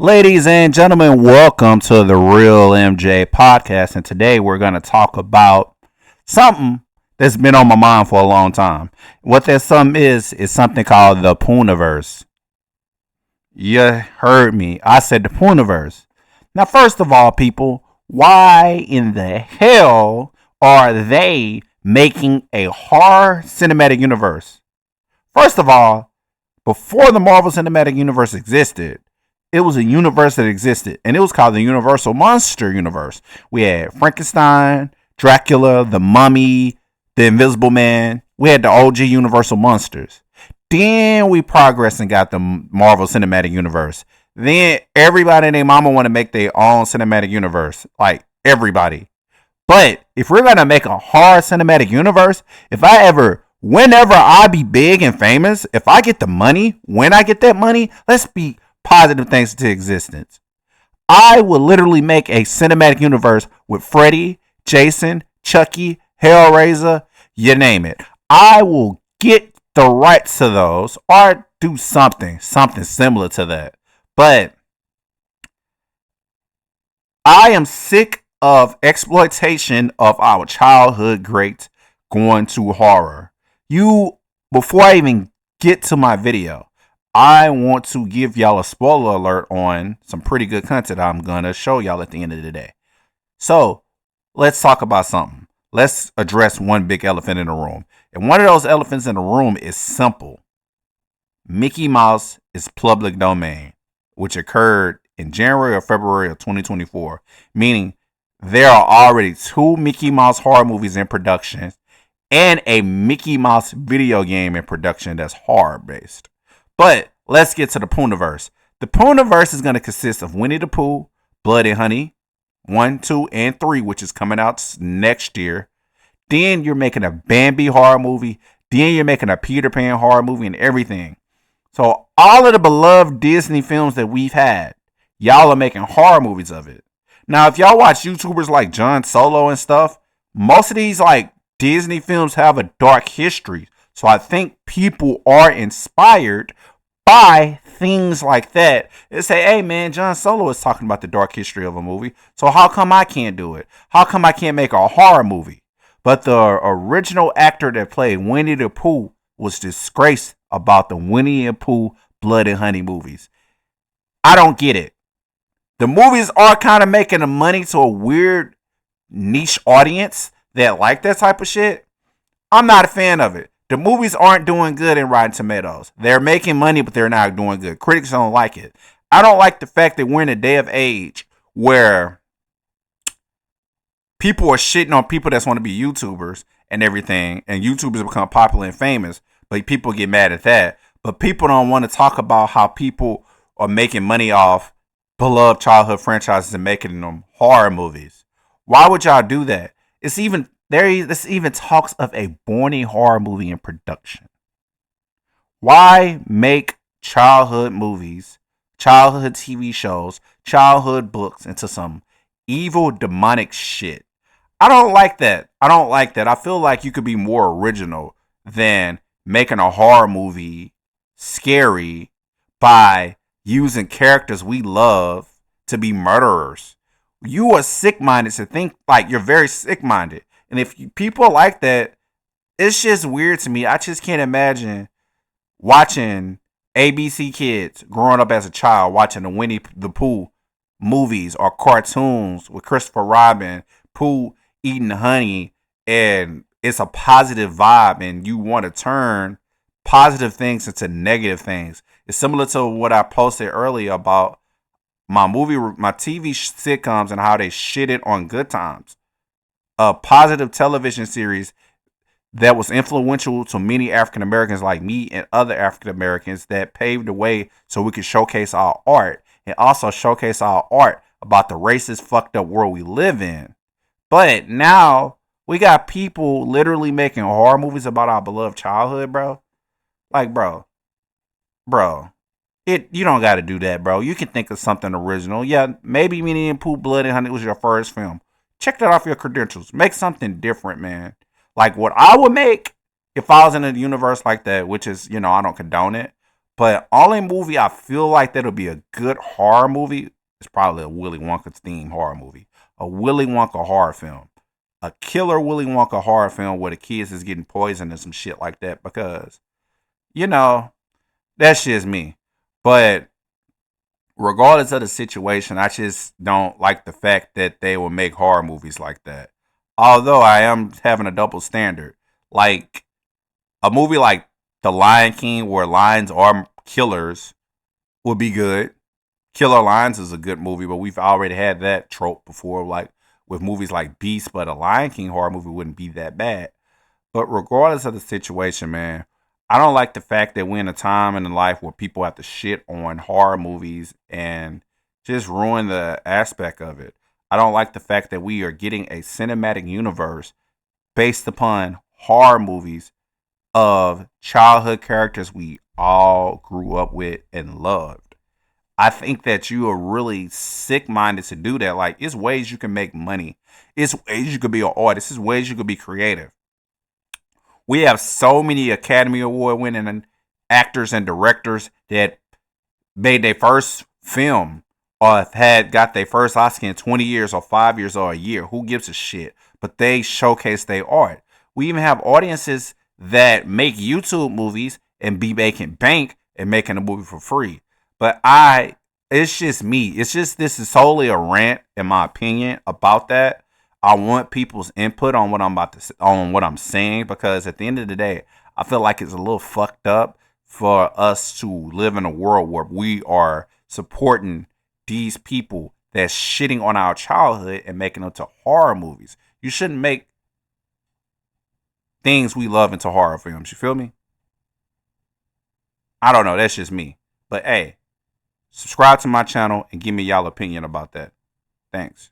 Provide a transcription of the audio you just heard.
Ladies and gentlemen, welcome to the Real MJ podcast. And today we're going to talk about something that's been on my mind for a long time. What that something is something called the Pooniverse. You heard me. I said the Pooniverse. Now, first of all, people, why in the hell are they making a horror cinematic universe? First of all, before the Marvel Cinematic Universe existed, it was a universe that existed, and it was called the Universal Monster Universe. We had Frankenstein, Dracula, the Mummy, the Invisible Man. We had the OG Universal Monsters. Then we progressed and got the Marvel Cinematic Universe. Then everybody and their mama want to make their own cinematic universe. Like, everybody. But if we're going to make a horror cinematic universe, whenever I be big and famous, if I get the money, when I get that money, let's be positive things into existence. I will literally make a cinematic universe with Freddy, Jason, Chucky, Hellraiser, you name it. I will get the rights to those or do something similar to that. But I am sick of exploitation of our childhood greats going to horror. Before I even get to my video, I want to give y'all a spoiler alert on some pretty good content I'm going to show y'all at the end of the day. So, let's talk about something. Let's address one big elephant in the room. And one of those elephants in the room is simple. Mickey Mouse is public domain, which occurred in January or February of 2024. Meaning, there are already 2 Mickey Mouse horror movies in production and a Mickey Mouse video game in production that's horror-based. But let's get to the Pooniverse. The Pooniverse is going to consist of Winnie the Pooh, Blood and Honey, 1, 2, and 3, which is coming out next year. Then you're making a Bambi horror movie. Then you're making a Peter Pan horror movie and everything. So all of the beloved Disney films that we've had, y'all are making horror movies of it. Now, if y'all watch YouTubers like John Solo and stuff, most of these like Disney films have a dark history. So I think people are inspired by things like that. They say, hey man, John Solo is talking about the dark history of a movie. So how come I can't do it? How come I can't make a horror movie? But the original actor that played Winnie the Pooh was disgraced about the Winnie the Pooh Blood and Honey movies. I don't get it. The movies are kind of making the money to a weird niche audience that like that type of shit. I'm not a fan of it. The movies aren't doing good in Rotten Tomatoes. They're making money, but they're not doing good. Critics don't like it. I don't like the fact that we're in a day of age where people are shitting on people that want to be YouTubers and everything, and YouTubers become popular and famous, but people get mad at that. But people don't want to talk about how people are making money off beloved childhood franchises and making them horror movies. Why would y'all do that? This even talks of a Borny horror movie in production. Why make childhood movies, childhood TV shows, childhood books into some evil demonic shit? I don't like that. I feel like you could be more original than making a horror movie scary by using characters we love to be murderers. You are sick-minded to think like you're very sick-minded. And if people like that, it's just weird to me. I just can't imagine watching ABC Kids growing up as a child, watching the Winnie the Pooh movies or cartoons with Christopher Robin, Pooh eating honey, and it's a positive vibe and you want to turn positive things into negative things. It's similar to what I posted earlier about my TV sitcoms and how they shitted on Good Times. A positive television series that was influential to many African Americans like me and other African Americans that paved the way so we could showcase our art and also showcase our art about the racist, fucked up world we live in. But now we got people literally making horror movies about our beloved childhood, bro. Like, bro, you don't got to do that, bro. You can think of something original. Yeah, maybe Winnie and Pooh Blood and Honey was your first film. Check that off your credentials. Make something different, man. Like what I would make if I was in a universe like that, which is, I don't condone it. But only movie I feel like that'll be a good horror movie is probably a Willy Wonka themed horror movie. A Willy Wonka horror film. A killer Willy Wonka horror film where the kids is getting poisoned and some shit like that. Because, you know, that's just me. But regardless of the situation, I just don't like the fact that they will make horror movies like that. Although I am having a double standard. Like a movie like The Lion King where lions are killers would be good. Killer Lions is a good movie, but we've already had that trope before, like with movies like Beast, but a Lion King horror movie wouldn't be that bad. But regardless of the situation, man, I don't like the fact that we're in a time in life where people have to shit on horror movies and just ruin the aspect of it. I don't like the fact that we are getting a cinematic universe based upon horror movies of childhood characters we all grew up with and loved. I think that you are really sick minded to do that. Like, it's ways you can make money, it's ways you could be an artist, it's ways you could be creative. We have so many Academy Award winning actors and directors that made their first film or had got their first Oscar in 20 years or 5 years or a year. Who gives a shit? But they showcase their art. We even have audiences that make YouTube movies and be making bank and making a movie for free. But it's just me. It's just, this is solely a rant, in my opinion, about that. I want people's input on what I'm on what I'm saying, because at the end of the day, I feel like it's a little fucked up for us to live in a world where we are supporting these people that's shitting on our childhood and making them to horror movies. You shouldn't make things we love into horror films. You feel me? I don't know. That's just me. But hey, subscribe to my channel and give me y'all opinion about that. Thanks.